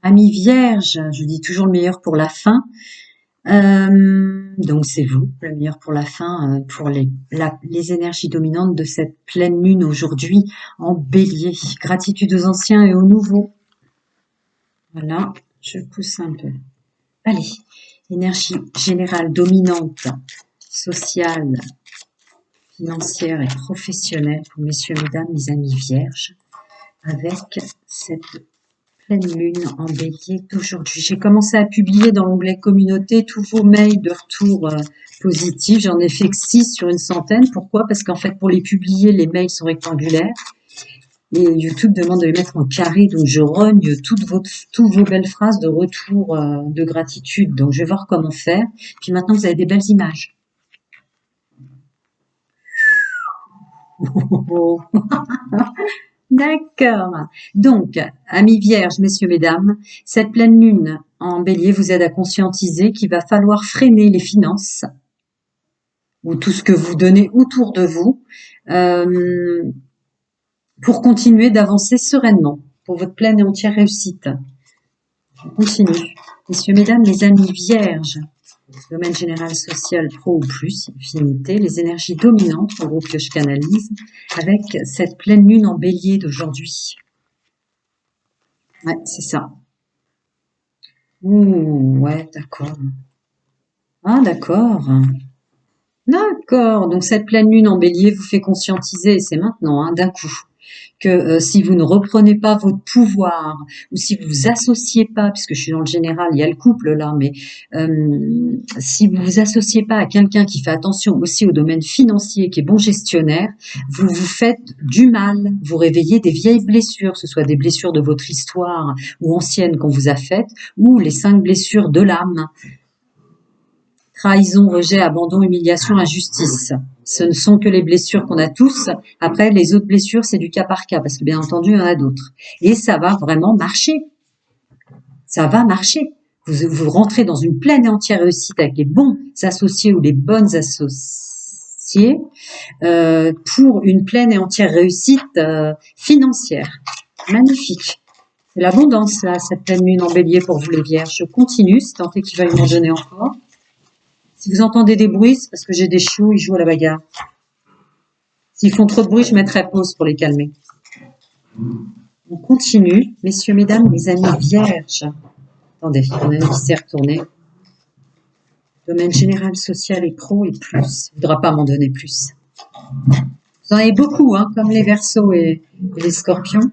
Amis vierges, je dis toujours le meilleur pour la fin. Donc c'est vous, le meilleur pour la fin, pour les énergies dominantes de cette pleine lune aujourd'hui en bélier. Gratitude aux anciens et aux nouveaux. Voilà, je pousse un peu. Allez, énergie générale dominante, sociale, financière et professionnelle pour messieurs, mesdames, mes amis vierges, avec cette pleine lune en bélier d'aujourd'hui. J'ai commencé à publier dans l'onglet communauté tous vos mails de retour positifs. J'en ai fait que 6 sur une centaine. Pourquoi? Parce qu'en fait, pour les publier, les mails sont rectangulaires. Et YouTube demande de les mettre en carré. Donc, je rogne toutes vos belles phrases de retour de gratitude. Donc, je vais voir comment faire. Puis maintenant, vous avez des belles images. D'accord. Donc, amis vierges, messieurs, mesdames, cette pleine lune en bélier vous aide à conscientiser qu'il va falloir freiner les finances ou tout ce que vous donnez autour de vous pour continuer d'avancer sereinement pour votre pleine et entière réussite. Je continue. Messieurs, mesdames, les amis vierges, domaine général, social, pro ou plus, infinité, les énergies dominantes, le groupe que je canalise, avec cette pleine lune en bélier d'aujourd'hui. Ouais, c'est ça. Ouh, ouais, d'accord. Ah, d'accord. D'accord. Donc cette pleine lune en bélier vous fait conscientiser, et c'est maintenant, hein, d'un coup, que si vous ne reprenez pas votre pouvoir, ou si vous vous associez pas, puisque je suis dans le général, il y a le couple là, mais si vous vous associez pas à quelqu'un qui fait attention aussi au domaine financier, qui est bon gestionnaire, vous vous faites du mal, vous réveillez des vieilles blessures, que ce soit des blessures de votre histoire ou anciennes qu'on vous a faites, ou les 5 blessures de l'âme. Trahison, rejet, abandon, humiliation, injustice. Ce ne sont que les blessures qu'on a tous. Après, les autres blessures, c'est du cas par cas, parce que bien entendu, il y en a d'autres. Et ça va vraiment marcher. Ça va marcher. Vous rentrez dans une pleine et entière réussite avec les bons associés ou les bonnes associées pour une pleine et entière réussite financière. Magnifique. C'est l'abondance, là, cette pleine lune en bélier pour vous les vierges. Je continue, si tant est qu'il va m'en donner encore. Si vous entendez des bruits, c'est parce que j'ai des chiots, ils jouent à la bagarre. S'ils font trop de bruit, je mettrai pause pour les calmer. On continue. Messieurs, mesdames, mes amis vierges. Attendez, il y en a une qui s'est retournée. Domaine général, social et pro et plus. Il ne voudra pas m'en donner plus. Vous en avez beaucoup, hein, comme les Verseaux et les Scorpions.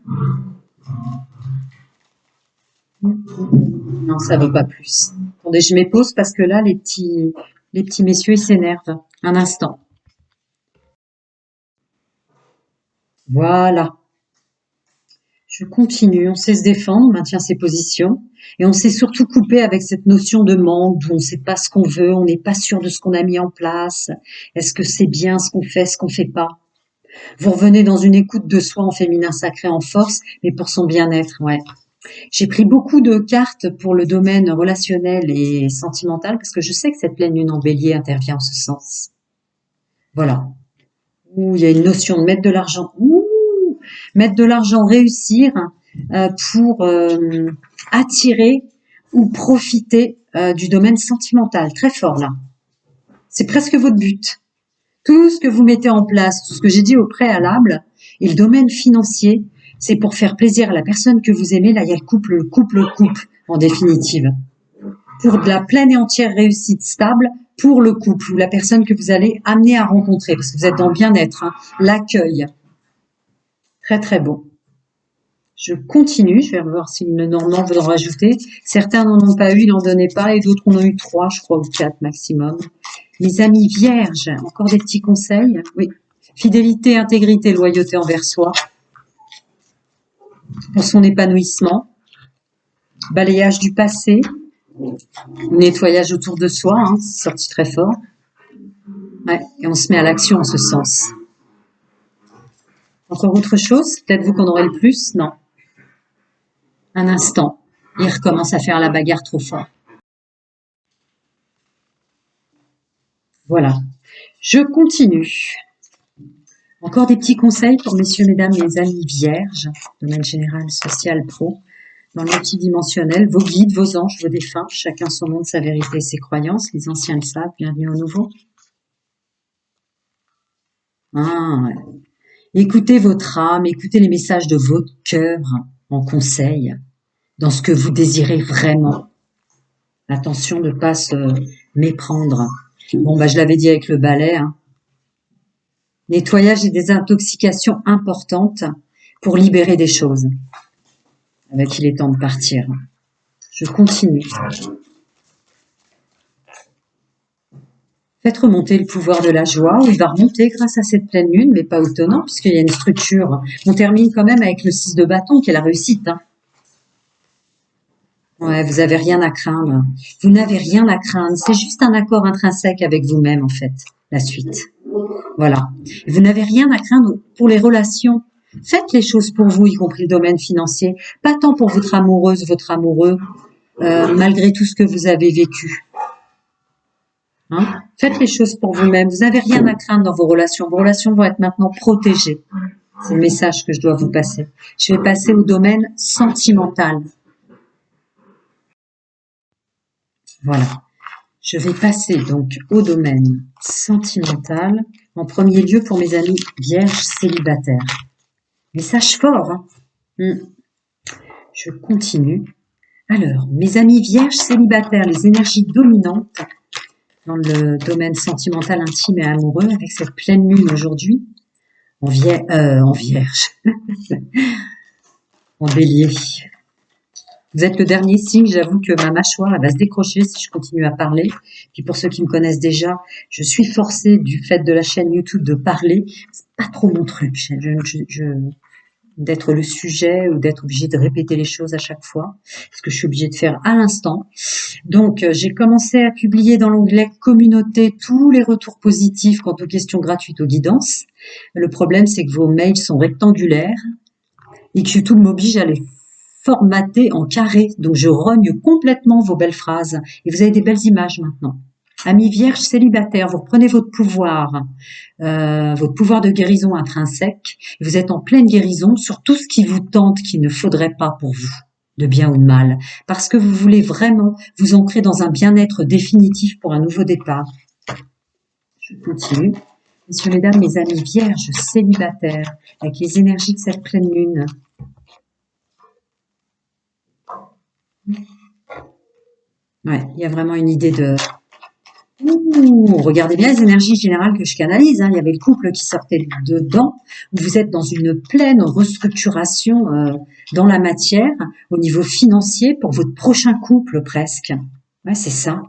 Non, ça ne veut pas plus. Attendez, je mets pause parce que là, les petits messieurs, ils s'énervent. Un instant. Voilà. Je continue, on sait se défendre, on maintient ses positions et on sait surtout couper avec cette notion de manque, où on ne sait pas ce qu'on veut, on n'est pas sûr de ce qu'on a mis en place. Est-ce que c'est bien ce qu'on fait pas? Vous revenez dans une écoute de soi en féminin sacré en force, mais pour son bien-être, ouais. J'ai pris beaucoup de cartes pour le domaine relationnel et sentimental parce que je sais que cette pleine lune en bélier intervient en ce sens. Voilà. Où il y a une notion de mettre de l'argent. Mettre de l'argent, réussir pour attirer ou profiter du domaine sentimental. Très fort là. C'est presque votre but. Tout ce que vous mettez en place, tout ce que j'ai dit au préalable, et le domaine financier, c'est pour faire plaisir à la personne que vous aimez. Là, il y a le couple, en définitive. Pour de la pleine et entière réussite stable, pour le couple ou la personne que vous allez amener à rencontrer, parce que vous êtes dans le bien-être, hein, l'accueil. Très, très beau. Je continue, je vais revoir si le Normand veut en rajouter. Certains n'en ont pas eu, ils n'en donnaient pas, et d'autres en ont eu 3, je crois, ou 4 maximum. Mes amis vierges, encore des petits conseils. Oui, fidélité, intégrité, loyauté envers soi, pour son épanouissement. Balayage du passé, nettoyage autour de soi, hein, c'est sorti très fort. Ouais, et on se met à l'action en ce sens. Encore autre chose? Peut-être vous qu'on aurait le plus? Non. Un instant. Il recommence à faire la bagarre trop fort. Voilà. Je continue. Encore des petits conseils pour messieurs, mesdames, les amis vierges, domaine général, social, pro. dans le multidimensionnel, vos guides, vos anges, vos défunts, chacun son monde, sa vérité et ses croyances. Les anciens le savent, bienvenue aux nouveaux. Ah, ouais. Écoutez votre âme, écoutez les messages de votre cœur en conseil, dans ce que vous désirez vraiment. Attention de ne pas se méprendre. Bon, bah, je l'avais dit avec le balai, hein. Nettoyage et désintoxication importante pour libérer des choses. Avec il est temps de partir. Je continue. Faites remonter le pouvoir de la joie. Il va remonter grâce à cette pleine lune, mais pas étonnant, puisqu'il y a une structure. On termine quand même avec le 6 de bâton, qui est la réussite, hein. Ouais, vous avez rien à craindre. Vous n'avez rien à craindre. C'est juste un accord intrinsèque avec vous-même, en fait, la suite. Voilà. Vous n'avez rien à craindre pour les relations. Faites les choses pour vous, y compris le domaine financier. Pas tant pour votre amoureuse, votre amoureux, malgré tout ce que vous avez vécu. Hein? Faites les choses pour vous-même. Vous n'avez rien à craindre dans vos relations. Vos relations vont être maintenant protégées. C'est le message que je dois vous passer. Je vais passer au domaine sentimental. Voilà. Je vais passer donc au domaine sentimental, en premier lieu pour mes amis vierges célibataires. Message fort, hein. Je continue. Alors, mes amis vierges célibataires, les énergies dominantes dans le domaine sentimental, intime et amoureux, avec cette pleine lune aujourd'hui, en vierge, en bélier. Vous êtes le dernier signe, j'avoue que ma mâchoire elle va se décrocher si je continue à parler. Puis pour ceux qui me connaissent déjà, je suis forcée du fait de la chaîne YouTube de parler. C'est pas trop mon truc, d'être le sujet ou d'être obligée de répéter les choses à chaque fois, ce que je suis obligée de faire à l'instant. Donc j'ai commencé à publier dans l'onglet communauté tous les retours positifs quant aux questions gratuites aux guidances. Le problème c'est que vos mails sont rectangulaires et que YouTube m'oblige à les formaté en carré, donc je rogne complètement vos belles phrases et vous avez des belles images maintenant. Amis vierges célibataires, vous reprenez votre pouvoir de guérison intrinsèque, et vous êtes en pleine guérison sur tout ce qui vous tente, qu'il ne faudrait pas pour vous, de bien ou de mal, parce que vous voulez vraiment vous ancrer dans un bien-être définitif pour un nouveau départ. Je continue. Messieurs, mesdames, mes amis vierges célibataires, avec les énergies de cette pleine lune, ouais, il y a vraiment une idée de... Ouh, regardez bien les énergies générales que je canalise, hein. Il y avait le couple qui sortait dedans. Vous êtes dans une pleine restructuration dans la matière, au niveau financier, pour votre prochain couple presque. Ouais, c'est ça.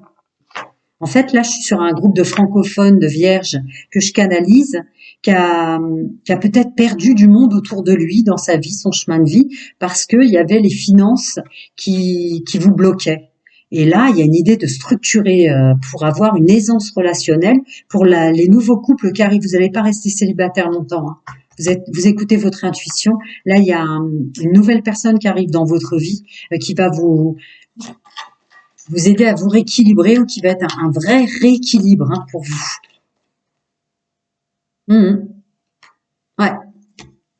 En fait, là, je suis sur un groupe de francophones, de vierges, que je canalise, qui a peut-être perdu du monde autour de lui dans sa vie, son chemin de vie, parce qu'il y avait les finances qui vous bloquaient. Et là, il y a une idée de structurer pour avoir une aisance relationnelle pour les nouveaux couples qui arrivent. Vous n'allez pas rester célibataire longtemps, hein. Vous écoutez votre intuition. Là, il y a une nouvelle personne qui arrive dans votre vie qui va vous aider à vous rééquilibrer ou qui va être un vrai rééquilibre, hein, pour vous. Ouais,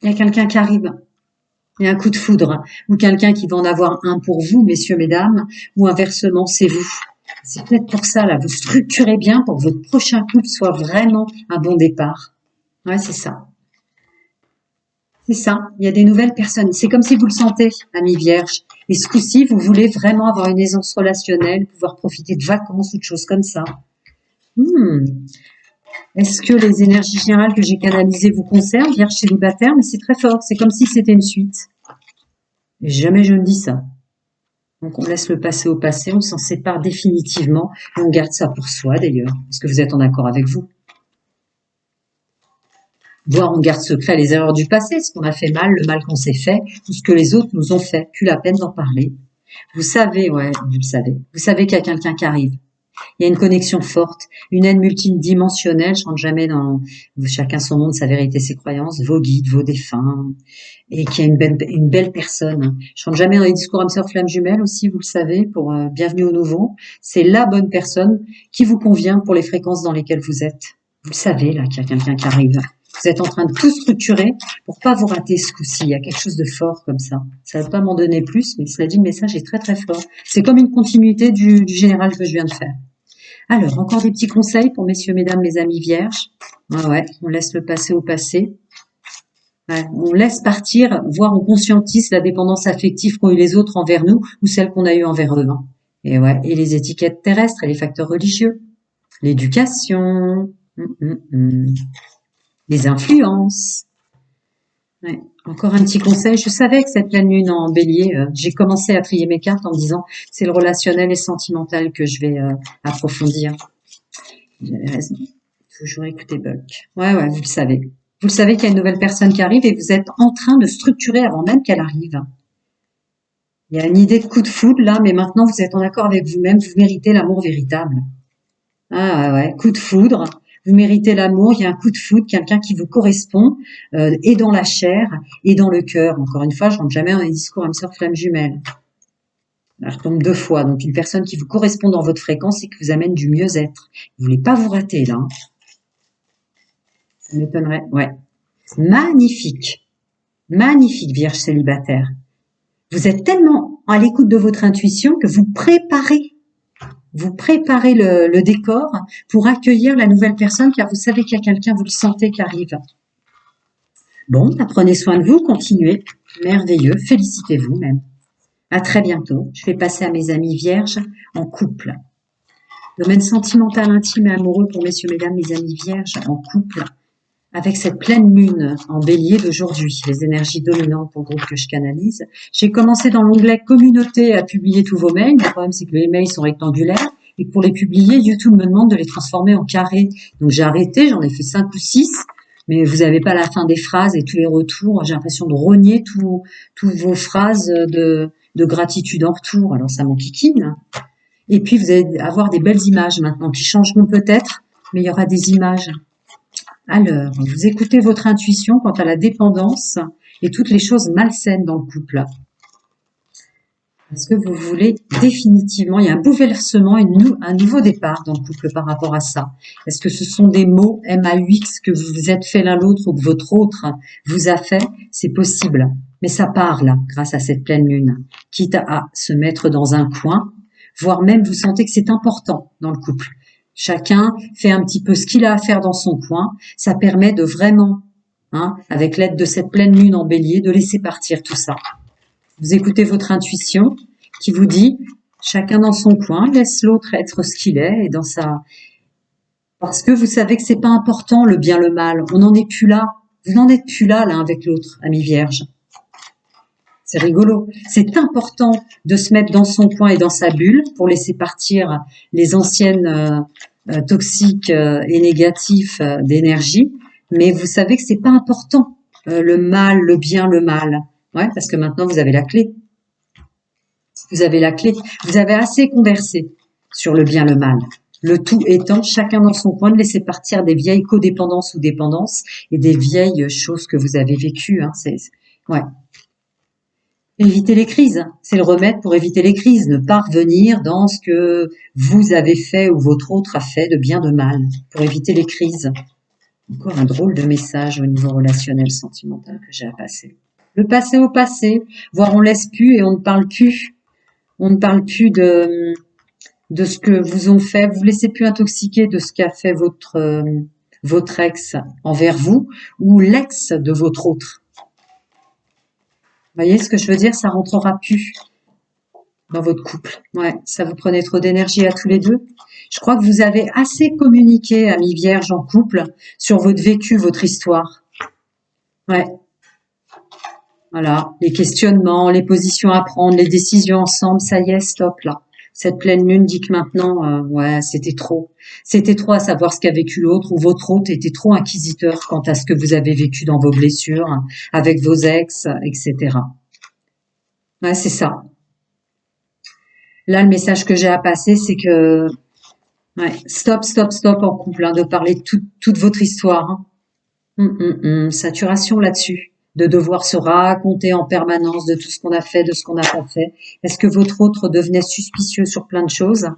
il y a quelqu'un qui arrive. Il y a un coup de foudre, ou quelqu'un qui va en avoir un pour vous, messieurs, mesdames, ou inversement, c'est vous. C'est peut-être pour ça, là, vous structurez bien pour que votre prochain couple soit vraiment un bon départ. Ouais, c'est ça. C'est ça, il y a des nouvelles personnes. C'est comme si vous le sentez, amis vierges. Et ce coup-ci, vous voulez vraiment avoir une aisance relationnelle, pouvoir profiter de vacances ou de choses comme ça. Est-ce que les énergies générales que j'ai canalisées vous concernent, vierge célibataire? Mais c'est très fort, c'est comme si c'était une suite. Et jamais je ne dis ça. Donc on laisse le passé au passé, on s'en sépare définitivement, et on garde ça pour soi d'ailleurs, parce que vous êtes en accord avec vous. Voire on garde secret les erreurs du passé, ce qu'on a fait mal, le mal qu'on s'est fait, tout ce que les autres nous ont fait, plus la peine d'en parler. Vous savez, ouais, vous le savez. Vous savez qu'il y a quelqu'un qui arrive. Il y a une connexion forte, une aide multidimensionnelle, je rentre jamais dans chacun son monde, sa vérité, ses croyances, vos guides, vos défunts, et qu'il y a une belle personne. Je rentre jamais dans les discours âme sœur flamme jumelle aussi, vous le savez, pour bienvenue au nouveau. C'est la bonne personne qui vous convient pour les fréquences dans lesquelles vous êtes. Vous le savez, là, qu'il y a quelqu'un qui arrive. Vous êtes en train de tout structurer pour pas vous rater ce coup-ci. Il y a quelque chose de fort comme ça. Ça ne va pas m'en donner plus, mais cela dit, le message est très très fort. C'est comme une continuité du général que je viens de faire. Alors, encore des petits conseils pour messieurs, mesdames, les amis vierges. Ouais, on laisse le passé au passé. Ouais, on laisse partir, voire on conscientise la dépendance affective qu'ont eu les autres envers nous ou celle qu'on a eue envers eux. Hein. Et ouais, et les étiquettes terrestres et les facteurs religieux. L'éducation, les influences. Ouais. Encore un petit conseil, je savais que cette pleine lune en bélier, j'ai commencé à trier mes cartes en me disant c'est le relationnel et sentimental que je vais approfondir. J'avais raison. Toujours écouter Buck. Ouais, vous le savez. Vous le savez qu'il y a une nouvelle personne qui arrive et vous êtes en train de structurer avant même qu'elle arrive. Il y a une idée de coup de foudre là, mais maintenant vous êtes en accord avec vous-même, vous méritez l'amour véritable. Ah ouais, coup de foudre. Vous méritez l'amour, il y a un coup de foudre, quelqu'un qui vous correspond, et dans la chair, et dans le cœur. Encore une fois, je rentre jamais dans les discours âme sœur flamme jumelle. Là, je tombe 2 fois. Donc, une personne qui vous correspond dans votre fréquence et qui vous amène du mieux-être. Vous voulez pas vous rater, là. Hein. Ça m'étonnerait. Ouais. Magnifique. Magnifique, Vierge célibataire. Vous êtes tellement à l'écoute de votre intuition que vous préparez le décor pour accueillir la nouvelle personne, car vous savez qu'il y a quelqu'un, vous le sentez qui arrive. Bon, prenez soin de vous, continuez. Merveilleux, félicitez-vous même. À très bientôt. Je vais passer à mes amis vierges en couple. Domaine sentimental, intime et amoureux pour messieurs, mesdames, mes amis vierges en couple. Avec cette pleine lune en bélier d'aujourd'hui, les énergies dominantes pour le groupe que je canalise. J'ai commencé dans l'onglet communauté à publier tous vos mails. Le problème, c'est que les mails sont rectangulaires et que pour les publier, YouTube me demande de les transformer en carrés. Donc j'ai arrêté, j'en ai fait 5 ou 6, mais vous n'avez pas la fin des phrases et tous les retours. J'ai l'impression de rogner toutes vos phrases de gratitude en retour. Alors ça m'enquiquine. Et puis vous allez avoir des belles images maintenant qui changeront peut-être, mais il y aura des images. Alors, vous écoutez votre intuition quant à la dépendance et toutes les choses malsaines dans le couple. Est-ce que vous voulez définitivement, il y a un bouleversement, un nouveau départ dans le couple par rapport à ça? Est-ce que ce sont des mots MAUX que vous vous êtes fait l'un l'autre ou que votre autre vous a fait? C'est possible, mais ça part là, grâce à cette pleine lune, quitte à se mettre dans un coin, voire même vous sentez que c'est important dans le couple. Chacun fait un petit peu ce qu'il a à faire dans son coin. Ça permet de vraiment, avec l'aide de cette pleine lune en bélier, de laisser partir tout ça. Vous écoutez votre intuition qui vous dit, chacun dans son coin, laisse l'autre être ce qu'il est et dans sa... Parce que vous savez que c'est pas important le bien, le mal. On n'en est plus là. Vous n'en êtes plus là l'un avec l'autre, amis vierges. C'est rigolo. C'est important de se mettre dans son coin et dans sa bulle pour laisser partir les anciennes toxiques et négatifs d'énergie. Mais vous savez que c'est pas important le mal, le bien, le mal. Ouais, parce que maintenant vous avez la clé. Vous avez la clé. Vous avez assez conversé sur le bien, le mal. Le tout étant chacun dans son coin de laisser partir des vieilles codépendances ou dépendances et des vieilles choses que vous avez vécues. Hein. Ouais. Éviter les crises, c'est le remède pour éviter les crises, ne pas revenir dans ce que vous avez fait ou votre autre a fait de bien de mal, pour éviter les crises. Encore un drôle de message au niveau relationnel, sentimental que j'ai à passer. Le passé au passé, voire on laisse plus et on ne parle plus. On ne parle plus de ce que vous ont fait, vous ne laissez plus intoxiquer de ce qu'a fait votre ex envers vous ou l'ex de votre autre. Vous voyez ce que je veux dire? Ça rentrera plus dans votre couple. Ouais, ça vous prenait trop d'énergie à tous les deux. Je crois que vous avez assez communiqué, amis vierges en couple, sur votre vécu, votre histoire. Ouais. Voilà, les questionnements, les positions à prendre, les décisions ensemble, ça y est, stop là. Cette pleine lune dit que maintenant, ouais, c'était trop. C'était trop à savoir ce qu'a vécu l'autre ou votre autre était trop inquisiteur quant à ce que vous avez vécu dans vos blessures, avec vos ex, etc. Ouais, c'est ça. Là, le message que j'ai à passer, c'est que ouais, stop en couple, de parler de toute votre histoire. Saturation là-dessus, de devoir se raconter en permanence de tout ce qu'on a fait, de ce qu'on n'a pas fait. Est-ce que votre autre devenait suspicieux sur plein de choses?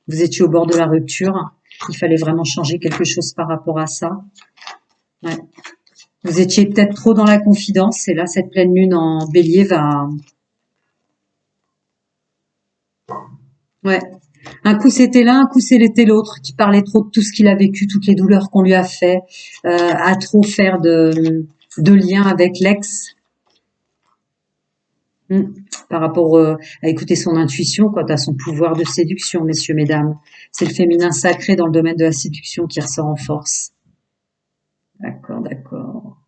Vous étiez au bord de la rupture. Il fallait vraiment changer quelque chose par rapport à ça. Ouais. Vous étiez peut-être trop dans la confidence et là, cette pleine lune en bélier va... Ouais. Un coup c'était l'un, un coup c'était l'autre qui parlait trop de tout ce qu'il a vécu, toutes les douleurs qu'on lui a fait, à trop faire de lien avec l'ex. Mm. Par rapport à écouter son intuition, quant à son pouvoir de séduction, messieurs, mesdames. C'est le féminin sacré dans le domaine de la séduction qui ressort en force. D'accord, d'accord.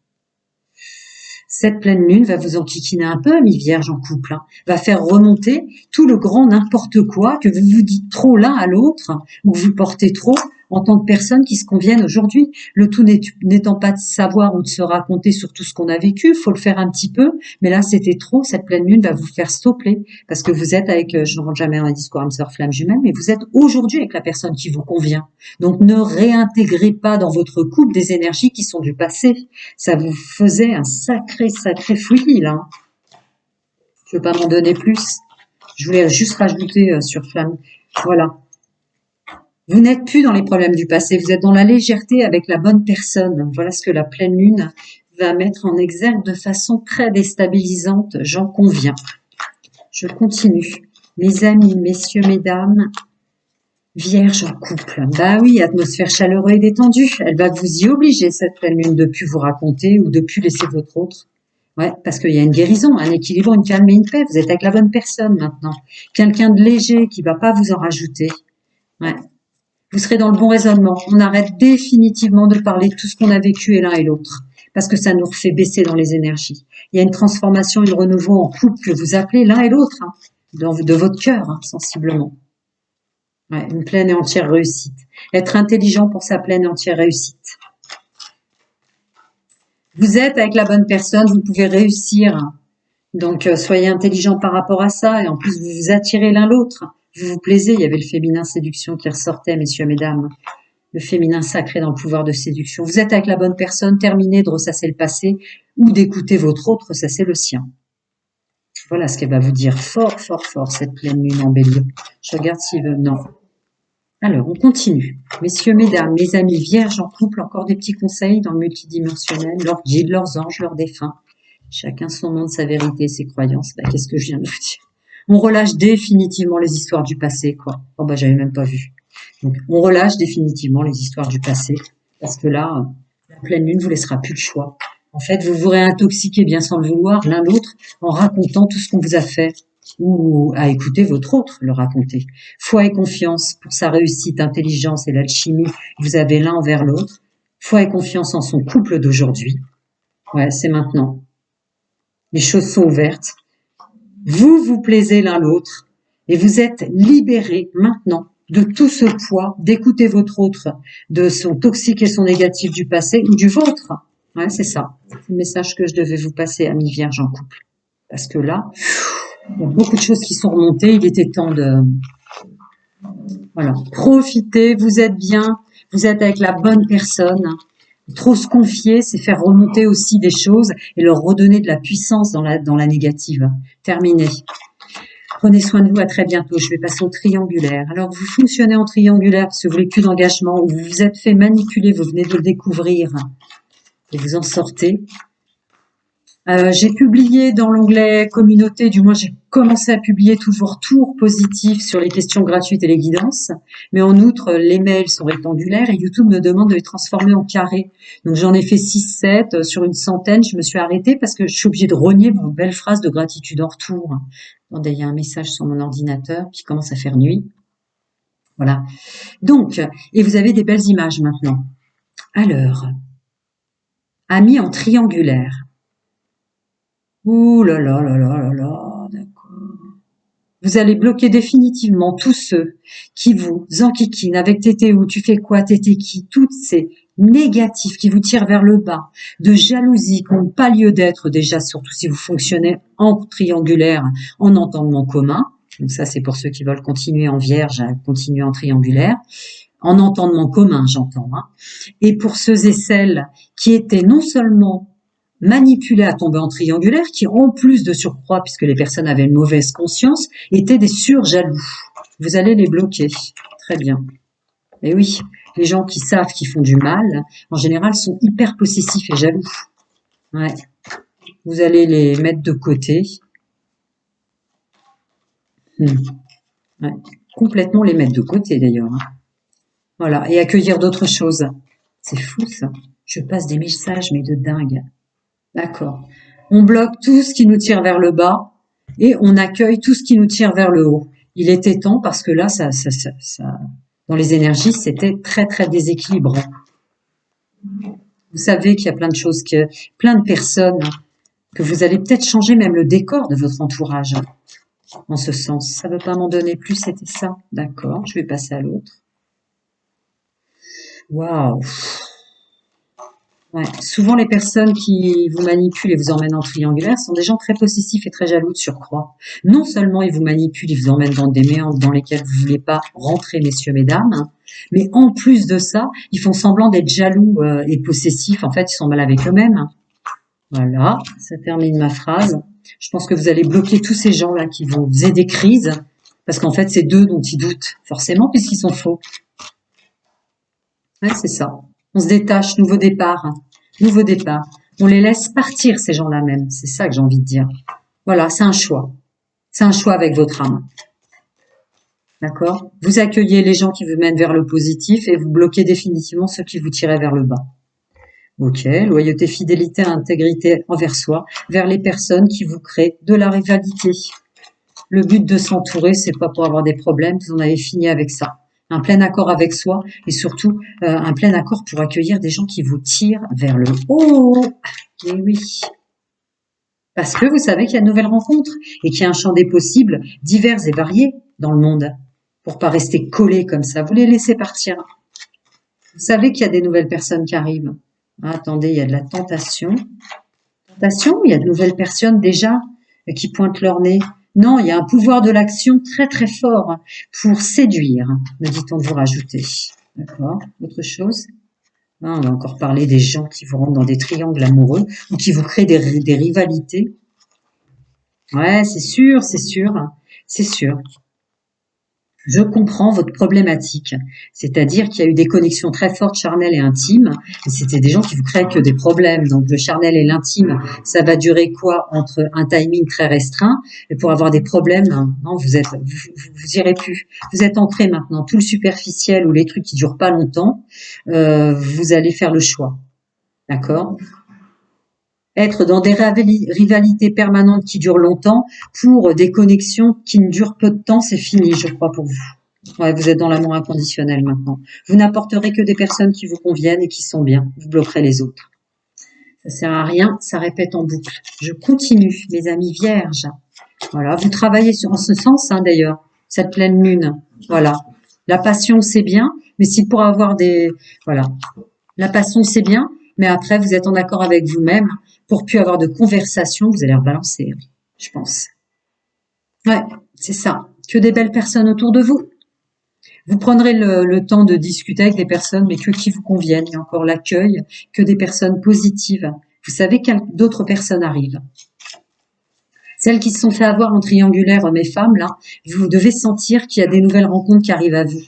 Cette pleine lune va vous enquiquiner un peu, ami vierge en couple, hein. Va faire remonter tout le grand n'importe quoi que vous vous dites trop l'un à l'autre, ou que vous portez trop en tant que personnes qui se conviennent aujourd'hui. Le tout n'étant pas de savoir ou de se raconter sur tout ce qu'on a vécu, faut le faire un petit peu, mais là c'était trop. Cette pleine lune va vous faire stopper parce que vous êtes avec, je ne rentre jamais dans un discours âme sœur flamme jumelle, mais vous êtes aujourd'hui avec la personne qui vous convient. Donc ne réintégrez pas dans votre couple des énergies qui sont du passé. Ça vous faisait un sacré fouillis, là. Je ne veux pas m'en donner plus. Je voulais juste rajouter sur Flamme. Voilà. Vous n'êtes plus dans les problèmes du passé. Vous êtes dans la légèreté avec la bonne personne. Voilà ce que la pleine lune va mettre en exergue de façon très déstabilisante. J'en conviens. Je continue. Mes amis, messieurs, mesdames, Vierge en couple. Bah oui, atmosphère chaleureuse et détendue. Elle va vous y obliger, cette pleine lune, de plus vous raconter ou de plus laisser votre autre. Ouais, parce qu'il y a une guérison, un équilibre, une calme et une paix. Vous êtes avec la bonne personne maintenant. Quelqu'un de léger qui va pas vous en rajouter. Ouais. Vous serez dans le bon raisonnement. On arrête définitivement de parler de tout ce qu'on a vécu et l'un et l'autre. Parce que ça nous refait baisser dans les énergies. Il y a une transformation, une renouveau en couple que vous appelez l'un et l'autre, hein, de votre cœur, hein, sensiblement. Ouais, une pleine et entière réussite. Être intelligent pour sa pleine et entière réussite. Vous êtes avec la bonne personne, vous pouvez réussir. Donc, soyez intelligent par rapport à ça. Et en plus, vous vous attirez l'un l'autre. Vous vous plaisez. Il y avait le féminin séduction qui ressortait, messieurs, mesdames. Le féminin sacré dans le pouvoir de séduction. Vous êtes avec la bonne personne, terminez de ressasser le passé ou d'écouter votre autre, ressasser le sien. Voilà ce qu'elle va vous dire fort, cette pleine lune en bélier. Je regarde s'il veut. Non. Alors, on continue. Messieurs, mesdames, mes amis vierges en couple, encore des petits conseils dans le multidimensionnel, leurs guides, leurs anges, leurs défunts. Chacun son monde, sa vérité, ses croyances. Bah, qu'est-ce que je viens de vous dire? On relâche définitivement les histoires du passé, quoi. Oh, bah, j'avais même pas vu. Donc, on relâche définitivement les histoires du passé, parce que là, la pleine lune vous laissera plus le choix. En fait, vous vous réintoxiquez bien sans le vouloir, l'un l'autre, en racontant tout ce qu'on vous a fait, ou à écouter votre autre le raconter. Foi et confiance pour sa réussite, intelligence et l'alchimie, vous avez l'un envers l'autre. Foi et confiance en son couple d'aujourd'hui. Ouais, c'est maintenant. Les choses sont ouvertes. Vous vous plaisez l'un l'autre et vous êtes libérés maintenant de tout ce poids, d'écouter votre autre, de son toxique et son négatif du passé ou du vôtre. Ouais, c'est ça. C'est le message que je devais vous passer, amis vierges en couple. Parce que là, il y a beaucoup de choses qui sont remontées. Il était temps de... Voilà. Profitez, vous êtes bien, vous êtes avec la bonne personne. Trop se confier, c'est faire remonter aussi des choses et leur redonner de la puissance dans la négative. Terminé. Prenez soin de vous, à très bientôt. Je vais passer au triangulaire. Alors, vous fonctionnez en triangulaire parce que vous voulez plus d'engagement ou vous vous êtes fait manipuler, vous venez de le découvrir et vous en sortez. J'ai publié dans l'onglet communauté, du moins j'ai commencé à publier tous vos retours positifs sur les questions gratuites et les guidances. Mais en outre, les mails sont rectangulaires et YouTube me demande de les transformer en carrés. Donc j'en ai fait 6-7 sur une centaine. Je me suis arrêtée parce que je suis obligée de renier vos belles phrases de gratitude en retour. Attendez, il y a un message sur mon ordinateur qui commence à faire nuit. Voilà. Donc, et vous avez des belles images maintenant. Alors, amis en triangulaire. Ouh là là là là là là, d'accord. Vous allez bloquer définitivement tous ceux qui vous enquiquinent avec t'étais où, tu fais quoi, t'étais qui, toutes ces négatifs qui vous tirent vers le bas, de jalousie qui n'ont pas lieu d'être déjà, surtout si vous fonctionnez en triangulaire, en entendement commun. Donc ça, c'est pour ceux qui veulent continuer en vierge, continuer en triangulaire. En entendement commun, j'entends. Hein. Et pour ceux et celles qui étaient non seulement manipulés à tomber en triangulaire, qui en plus de surcroît, puisque les personnes avaient une mauvaise conscience, étaient des surjaloux. Vous allez les bloquer. Très bien. Et oui, les gens qui savent qu'ils font du mal, en général, sont hyper possessifs et jaloux. Ouais. Vous allez les mettre de côté. Hmm. Ouais. Complètement les mettre de côté d'ailleurs, hein. Voilà. Et accueillir d'autres choses. C'est fou ça. Je passe des messages, mais de dingue. D'accord. On bloque tout ce qui nous tire vers le bas et on accueille tout ce qui nous tire vers le haut. Il était temps parce que là, dans les énergies, c'était très très déséquilibrant. Vous savez qu'il y a plein de choses, plein de personnes, que vous allez peut-être changer même le décor de votre entourage en ce sens. Ça ne veut pas m'en donner plus, c'était ça. D'accord, je vais passer à l'autre. Waouh. Ouais. Souvent, les personnes qui vous manipulent et vous emmènent en triangulaire sont des gens très possessifs et très jaloux de surcroît. Non seulement ils vous manipulent, ils vous emmènent dans des méandres dans lesquels vous voulez pas rentrer, messieurs, mesdames, hein, mais en plus de ça, ils font semblant d'être jaloux et possessifs. En fait, ils sont mal avec eux-mêmes, hein. Voilà, ça termine ma phrase. Je pense que vous allez bloquer tous ces gens-là qui vous faisaient des crises, parce qu'en fait, c'est d'eux dont ils doutent, forcément, puisqu'ils sont faux. Ouais, c'est ça. On se détache, nouveau départ, hein. Nouveau départ. On les laisse partir, ces gens-là même. C'est ça que j'ai envie de dire. Voilà, c'est un choix. C'est un choix avec votre âme. D'accord? Vous accueillez les gens qui vous mènent vers le positif et vous bloquez définitivement ceux qui vous tiraient vers le bas. Ok, loyauté, fidélité, intégrité envers soi, vers les personnes qui vous créent de la rivalité. Le but de s'entourer, c'est pas pour avoir des problèmes, vous en avez fini avec ça. Un plein accord avec soi et surtout un plein accord pour accueillir des gens qui vous tirent vers le haut. Et oui, parce que vous savez qu'il y a de nouvelles rencontres et qu'il y a un champ des possibles divers et variés dans le monde. Pour pas rester collés comme ça, vous les laissez partir. Vous savez qu'il y a des nouvelles personnes qui arrivent. Ah, attendez, il y a de la tentation. Tentation, il y a de nouvelles personnes déjà qui pointent leur nez. Non, il y a un pouvoir de l'action très très fort pour séduire, me dit-on de vous rajouter. D'accord, autre chose? Ah, on va encore parler des gens qui vous rentrent dans des triangles amoureux ou qui vous créent des rivalités. Ouais, c'est sûr, c'est sûr, c'est sûr. Je comprends votre problématique, c'est-à-dire qu'il y a eu des connexions très fortes, charnelles et intimes, et c'était des gens qui vous créaient que des problèmes. Donc le charnel et l'intime, ça va durer quoi entre un timing très restreint, et pour avoir des problèmes, non, vous irez plus. Vous êtes ancré maintenant. Tout le superficiel ou les trucs qui durent pas longtemps, vous allez faire le choix, d'accord? Être dans des rivalités permanentes qui durent longtemps pour des connexions qui ne durent peu de temps, c'est fini, je crois, pour vous. Ouais, vous êtes dans l'amour inconditionnel maintenant. Vous n'apporterez que des personnes qui vous conviennent et qui sont bien. Vous bloquerez les autres. Ça sert à rien, ça répète en boucle. Je continue, mes amis vierges. Voilà, vous travaillez en ce sens, hein, d'ailleurs, cette pleine lune. Voilà. La passion, c'est bien, mais si pour avoir voilà. La passion, c'est bien, mais après, vous êtes en accord avec vous-même. Pour plus avoir de conversation, vous allez rebalancer, hein, je pense. Ouais, c'est ça. Que des belles personnes autour de vous. Vous prendrez le temps de discuter avec des personnes, mais que qui vous conviennent. Il y a encore l'accueil, que des personnes positives. Vous savez d'autres personnes arrivent. Celles qui se sont fait avoir en triangulaire, hommes et femmes, là, vous devez sentir qu'il y a des nouvelles rencontres qui arrivent à vous.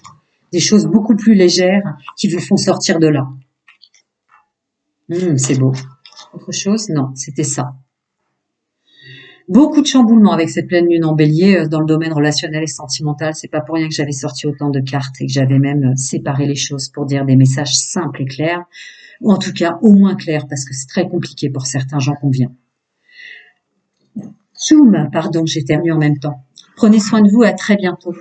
Des choses beaucoup plus légères qui vous font sortir de là. C'est beau. Autre chose? Non, c'était ça. Beaucoup de chamboulements avec cette pleine lune en bélier dans le domaine relationnel et sentimental. C'est pas pour rien que j'avais sorti autant de cartes et que j'avais même séparé les choses pour dire des messages simples et clairs. Ou en tout cas, au moins clairs, parce que c'est très compliqué pour certains, j'en conviens. Tchoum, pardon, j'éternue en même temps. Prenez soin de vous, à très bientôt.